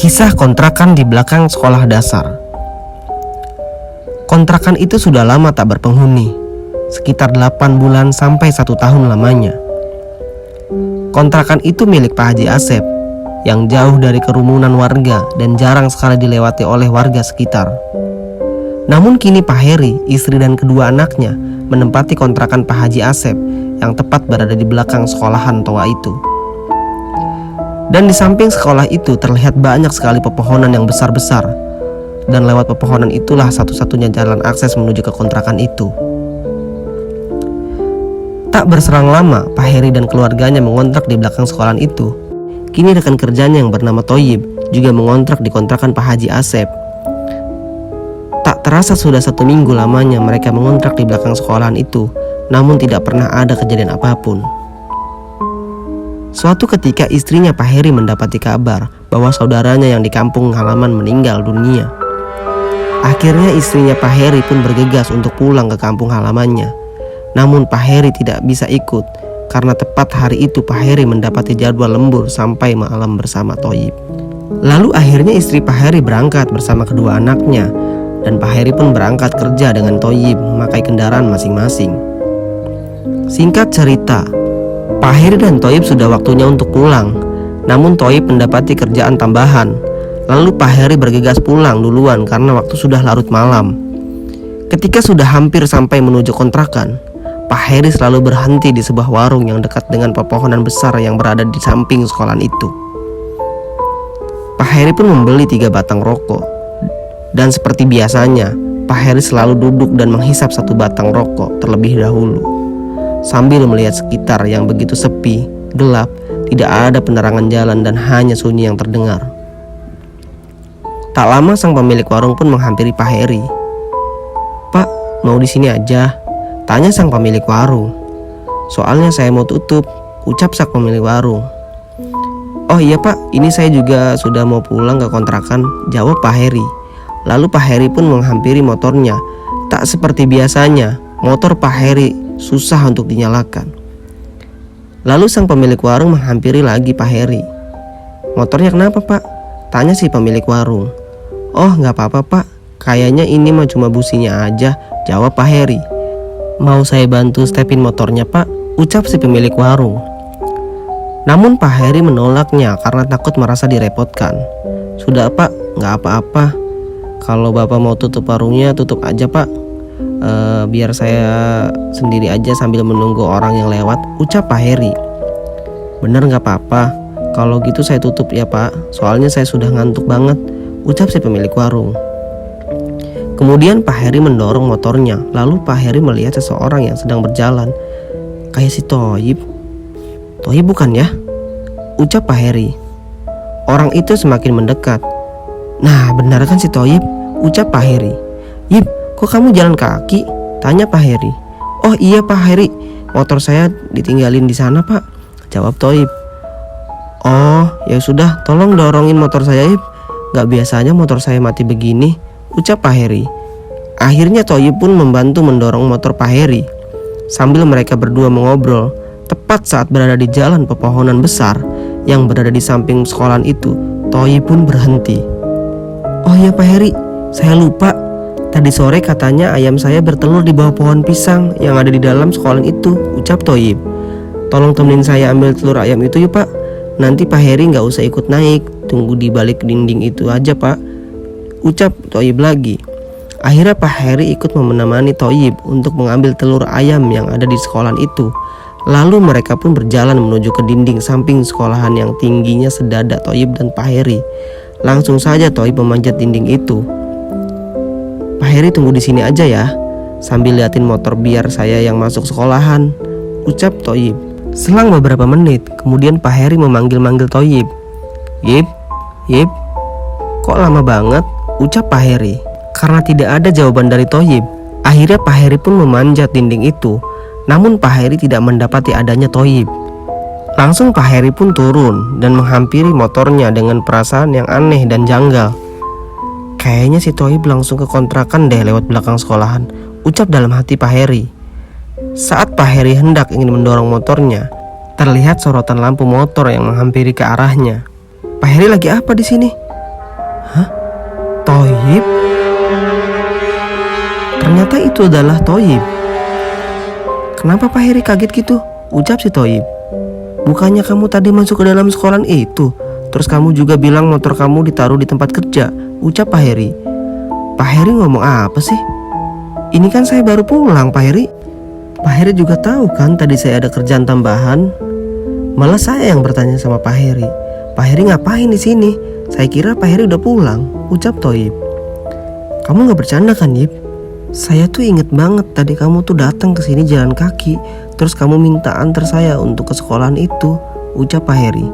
Kisah kontrakan di belakang sekolah dasar. Kontrakan itu sudah lama tak berpenghuni, sekitar 8 bulan sampai 1 tahun lamanya. Kontrakan itu milik Pak Haji Asep, yang jauh dari kerumunan warga dan jarang sekali dilewati oleh warga sekitar. Namun kini Pak Heri, istri dan kedua anaknya menempati kontrakan Pak Haji Asep yang tepat berada di belakang sekolahan tua itu. Dan di samping sekolah itu terlihat banyak sekali pepohonan yang besar-besar. Dan lewat pepohonan itulah satu-satunya jalan akses menuju ke kontrakan itu. Tak berserang lama, Pak Heri dan keluarganya mengontrak di belakang sekolahan itu. Kini rekan kerjanya yang bernama Thoyib juga mengontrak di kontrakan Pak Haji Asep. Tak terasa sudah 1 minggu lamanya mereka mengontrak di belakang sekolahan itu, namun tidak pernah ada kejadian apapun. Suatu ketika istrinya Pak Heri mendapati kabar bahwa saudaranya yang di kampung halaman meninggal dunia. Akhirnya istrinya Pak Heri pun bergegas untuk pulang ke kampung halamannya. Namun Pak Heri tidak bisa ikut karena tepat hari itu Pak Heri mendapati jadwal lembur sampai malam bersama Thoyib. Lalu akhirnya istri Pak Heri berangkat bersama kedua anaknya, dan Pak Heri pun berangkat kerja dengan Thoyib memakai kendaraan masing-masing. Singkat cerita, Pak Heri dan Thoyib sudah waktunya untuk pulang. Namun Thoyib mendapati kerjaan tambahan. Lalu Pak Heri bergegas pulang duluan karena waktu sudah larut malam. Ketika sudah hampir sampai menuju kontrakan, Pak Heri selalu berhenti di sebuah warung yang dekat dengan pepohonan besar yang berada di samping sekolahan itu. Pak Heri pun membeli 3 batang rokok. Dan seperti biasanya, Pak Heri selalu duduk dan menghisap 1 batang rokok terlebih dahulu, sambil melihat sekitar yang begitu sepi, gelap, tidak ada penerangan jalan dan hanya sunyi yang terdengar. Tak lama sang pemilik warung pun menghampiri Pak Heri. "Pak, mau di sini aja?" tanya sang pemilik warung. "Soalnya saya mau tutup," ucap sang pemilik warung. "Oh iya Pak, ini saya juga sudah mau pulang ke kontrakan," jawab Pak Heri. Lalu Pak Heri pun menghampiri motornya. Tak seperti biasanya, motor Pak Heri susah untuk dinyalakan. Lalu sang pemilik warung menghampiri lagi Pak Heri. "Motornya kenapa Pak?" tanya si pemilik warung. "Oh nggak apa-apa Pak, kayaknya ini mah cuma businya aja," jawab Pak Heri. "Mau saya bantu stepin motornya Pak?" ucap si pemilik warung. Namun Pak Heri menolaknya karena takut merasa direpotkan. "Sudah Pak, nggak apa-apa. Kalau Bapak mau tutup warungnya, tutup aja Pak. Biar saya sendiri aja sambil menunggu orang yang lewat," ucap Pak Heri. "Bener gak apa-apa, kalau gitu saya tutup ya Pak, soalnya saya sudah ngantuk banget," ucap si pemilik warung. Kemudian Pak Heri mendorong motornya. Lalu Pak Heri melihat seseorang yang sedang berjalan. "Kayak si Thoyib." "Thoyib bukan ya?" ucap Pak Heri. Orang itu semakin mendekat. "Nah benar kan si Thoyib?" ucap Pak Heri. "Yib, kok kamu jalan kaki?" tanya Pak Heri. "Oh iya Pak Heri, motor saya ditinggalin di sana Pak," jawab Thoyib. "Oh ya sudah, tolong dorongin motor saya Yib, gak biasanya motor saya mati begini," ucap Pak Heri. Akhirnya Thoyib pun membantu mendorong motor Pak Heri. Sambil mereka berdua mengobrol, tepat saat berada di jalan pepohonan besar yang berada di samping sekolahan itu, Thoyib pun berhenti. "Oh iya Pak Heri, saya lupa. Tadi sore katanya ayam saya bertelur di bawah pohon pisang yang ada di dalam sekolahan itu," ucap Thoyib. "Tolong temenin saya ambil telur ayam itu yuk Pak. Nanti Pak Heri gak usah ikut naik, tunggu di balik dinding itu aja Pak," ucap Thoyib lagi. Akhirnya Pak Heri ikut menemani Thoyib untuk mengambil telur ayam yang ada di sekolahan itu. Lalu mereka pun berjalan menuju ke dinding samping sekolahan yang tingginya sedada Thoyib dan Pak Heri. Langsung saja Thoyib memanjat dinding itu. "Pak Heri tunggu di sini aja ya, sambil liatin motor biar saya yang masuk sekolahan," ucap Thoyib. Selang beberapa menit, kemudian Pak Heri memanggil-manggil Thoyib. "Yib, Yib, kok lama banget?" ucap Pak Heri. Karena tidak ada jawaban dari Thoyib, akhirnya Pak Heri pun memanjat dinding itu. Namun Pak Heri tidak mendapati adanya Thoyib. Langsung Pak Heri pun turun dan menghampiri motornya dengan perasaan yang aneh dan janggal. "Kayaknya si Thoyib langsung ke kontrakan deh lewat belakang sekolahan," ucap dalam hati Pak Heri. Saat Pak Heri hendak ingin mendorong motornya, terlihat sorotan lampu motor yang menghampiri ke arahnya. "Pak Heri lagi apa di sini?" Toyib? Ternyata itu adalah Toyib. Kenapa Pak Heri kaget gitu? Ucap si Toyib. Bukannya kamu tadi masuk ke dalam sekolahan itu, terus kamu juga bilang motor kamu ditaruh di tempat kerja, ucap Pak Heri. Pak Heri ngomong apa sih? Ini kan saya baru pulang, Pak Heri. Pak Heri juga tahu kan tadi saya ada kerjaan tambahan. Malah saya yang bertanya sama Pak Heri. Pak Heri ngapain di sini? Saya kira Pak Heri udah pulang, ucap Toyib. Kamu nggak bercanda kan, Yip? Saya tuh inget banget tadi kamu tuh datang ke sini jalan kaki, terus kamu minta antar saya untuk ke sekolahan itu, ucap Pak Heri.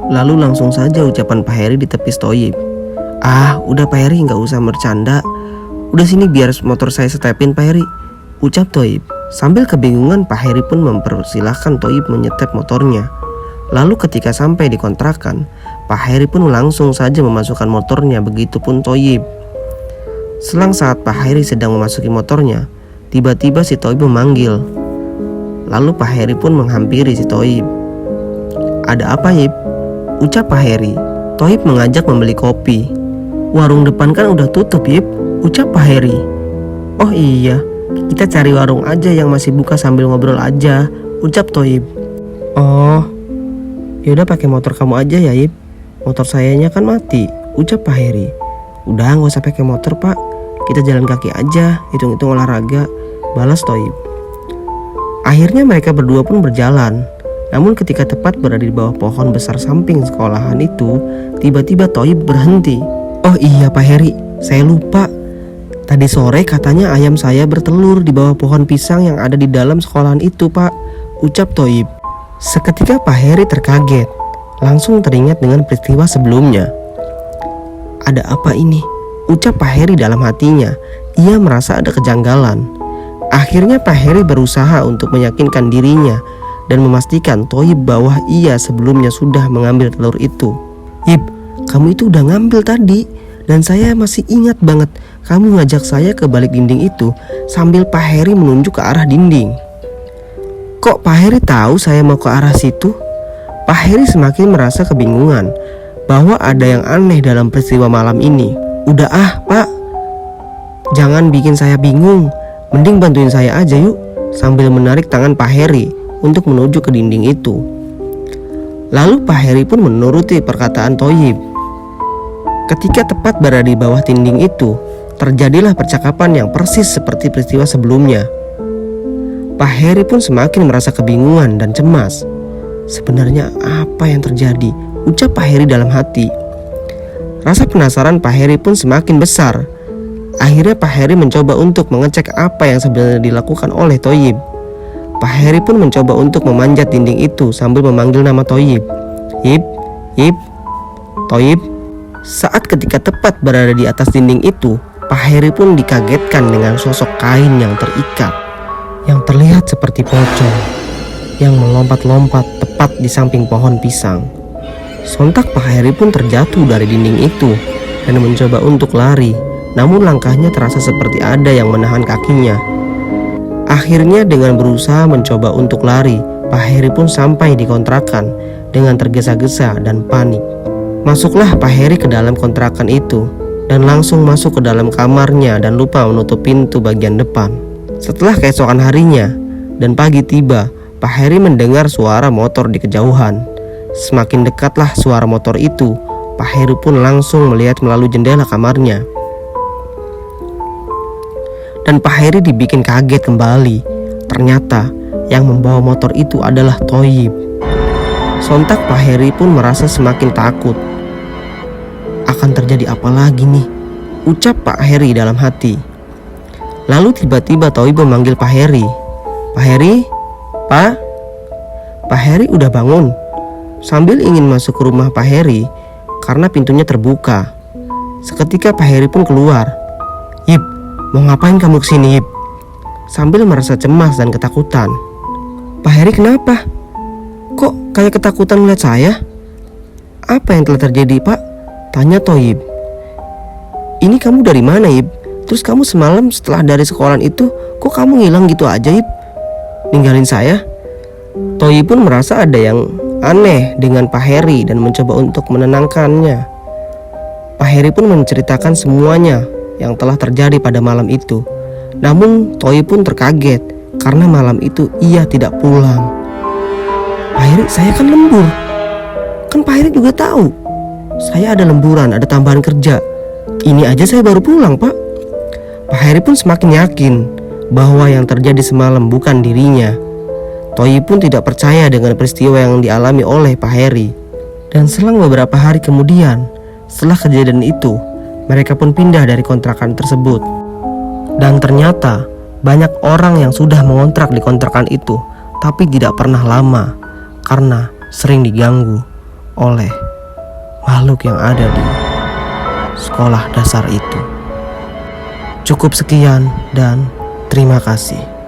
Lalu langsung saja ucapan Pak Heri ditepis Toyib. Ah, udah Pak Heri, nggak usah bercanda. Udah sini biar motor saya setepin Pak Heri, ucap Toyib. Sambil kebingungan, Pak Heri pun mempersilahkan Toyib menyetep motornya. Lalu ketika sampai di kontrakan, Pak Heri pun langsung saja memasukkan motornya, begitupun Toyib. Selang saat Pak Heri sedang memasuki motornya, tiba-tiba si Toyib memanggil. Lalu Pak Heri pun menghampiri si Toyib. Ada apa, Yip? Ucap Pak Heri. Toyib mengajak membeli kopi. Warung depan kan udah tutup, Yip, ucap Pak Heri. Oh iya, kita cari warung aja yang masih buka sambil ngobrol aja, ucap Toyib. Oh, yaudah pakai motor kamu aja ya, Yip. Motor sayanya kan mati, ucap Pak Heri. Udah gak usah pakai motor, Pak. Kita jalan kaki aja, hitung-hitung olahraga, balas Toyib. Akhirnya mereka berdua pun berjalan. Namun ketika tepat berada di bawah pohon besar samping sekolahan itu, tiba-tiba Toyib berhenti. Oh iya Pak Heri, saya lupa. Tadi sore katanya ayam saya bertelur di bawah pohon pisang yang ada di dalam sekolahan itu, Pak, ucap Toyib. Seketika Pak Heri terkaget, langsung teringat dengan peristiwa sebelumnya. Ada apa ini? Ucap Pak Heri dalam hatinya. Ia merasa ada kejanggalan. Akhirnya Pak Heri berusaha untuk meyakinkan dirinya dan memastikan Toyib bahwa ia sebelumnya sudah mengambil telur itu. Yip, kamu itu udah ngambil tadi. Dan saya masih ingat banget kamu ngajak saya ke balik dinding itu sambil Pak Heri menunjuk ke arah dinding. Kok Pak Heri tahu saya mau ke arah situ? Pak Heri semakin merasa kebingungan bahwa ada yang aneh dalam peristiwa malam ini. Udah Pak, jangan bikin saya bingung. Mending bantuin saya aja yuk, sambil menarik tangan Pak Heri untuk menuju ke dinding itu. Lalu Pak Heri pun menuruti perkataan Toyib. Ketika tepat berada di bawah dinding itu, terjadilah percakapan yang persis seperti peristiwa sebelumnya. Pak Heri pun semakin merasa kebingungan dan cemas. Sebenarnya apa yang terjadi? Ucap Pak Heri dalam hati. Rasa penasaran Pak Heri pun semakin besar. Akhirnya Pak Heri mencoba untuk mengecek apa yang sebenarnya dilakukan oleh Toyib. Pak Heri pun mencoba untuk memanjat dinding itu sambil memanggil nama Toyib. Yip, Yip, Toyib. Saat ketika tepat berada di atas dinding itu, Pak Heri pun dikagetkan dengan sosok kain yang terikat, yang terlihat seperti pocong, yang melompat-lompat tepat di samping pohon pisang. Sontak Pak Heri pun terjatuh dari dinding itu dan mencoba untuk lari, namun langkahnya terasa seperti ada yang menahan kakinya. Akhirnya dengan berusaha mencoba untuk lari, Pak Heri pun sampai di kontrakan dengan tergesa-gesa dan panik. Masuklah Pak Heri ke dalam kontrakan itu dan langsung masuk ke dalam kamarnya dan lupa menutup pintu bagian depan. Setelah keesokan harinya dan pagi tiba, Pak Heri mendengar suara motor di kejauhan. Semakin dekatlah suara motor itu, Pak Heri pun langsung melihat melalui jendela kamarnya. Dan Pak Heri dibikin kaget kembali. Ternyata yang membawa motor itu adalah Toyib. Sontak Pak Heri pun merasa semakin takut. Akan terjadi apa lagi nih? Ucap Pak Heri dalam hati. Lalu tiba-tiba Toyib memanggil Pak Heri. Pak Heri? Pak? Pak Heri udah bangun. Sambil ingin masuk ke rumah Pak Heri karena pintunya terbuka. Seketika Pak Heri pun keluar. Yip, mau ngapain kamu kesini, Yip? Sambil merasa cemas dan ketakutan. Pak Heri kenapa? Kok kayak ketakutan melihat saya? Apa yang telah terjadi, Pak? Tanya Toyib. Ini kamu dari mana, Yip? Terus kamu semalam setelah dari sekolahan itu, kok kamu ngilang gitu aja, Yip? Ninggalin saya? Toyib pun merasa ada yang aneh dengan Pak Heri dan mencoba untuk menenangkannya. Pak Heri pun menceritakan semuanya yang telah terjadi pada malam itu. Namun Toi pun terkaget karena malam itu ia tidak pulang. "Pak Heri, saya kan lembur. Kan Pak Heri juga tahu. Saya ada lemburan, ada tambahan kerja. Ini aja saya baru pulang, Pak." Pak Heri pun semakin yakin bahwa yang terjadi semalam bukan dirinya. Toi pun tidak percaya dengan peristiwa yang dialami oleh Pak Heri. Dan selang beberapa hari kemudian, setelah kejadian itu, mereka pun pindah dari kontrakan tersebut. Dan ternyata banyak orang yang sudah mengontrak di kontrakan itu, tapi tidak pernah lama karena sering diganggu oleh makhluk yang ada di sekolah dasar itu. Cukup sekian dan terima kasih.